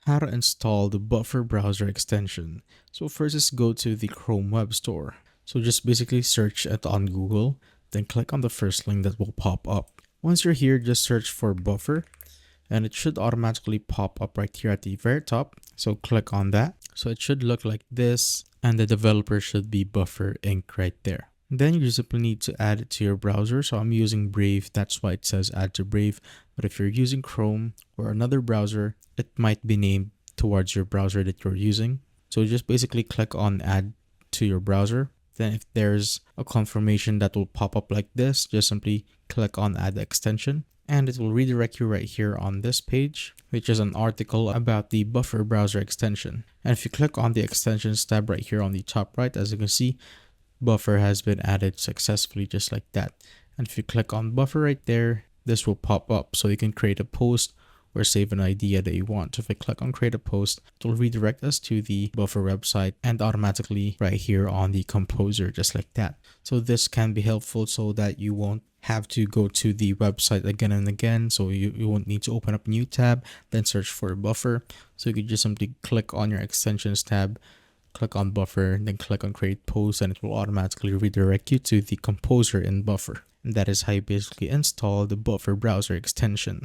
How to install the Buffer browser extension. So first is go to the Chrome Web Store. So just basically search it on Google, then click on the first link that will pop up. Once you're here, just search for Buffer and it should automatically pop up right here at the very top. So click on that. So it should look like this and the developer should be Buffer Inc. right there. Then you simply need to add it to your browser. So I'm using Brave, that's why it says add to Brave. But if you're using Chrome or another browser, it might be named towards your browser that you're using. So just basically click on add to your browser. Then if there's a confirmation that will pop up like this, just simply click on add extension and it will redirect you right here on this page, which is an article about the Buffer browser extension. And if you click on the extensions tab right here on the top right, as you can see, Buffer has been added successfully just like that. And if you click on Buffer right there, this will pop up so you can create a post or save an idea that you want. So if I click on create a post, it will redirect us to the Buffer website and automatically right here on the Composer just like that. So this can be helpful so that you won't have to go to the website again and again. So you won't need to open up a new tab, then search for Buffer. So you can just simply click on your extensions tab, click on Buffer, then click on create post and it will automatically redirect you to the Composer in Buffer. And that is how you basically install the Buffer browser extension.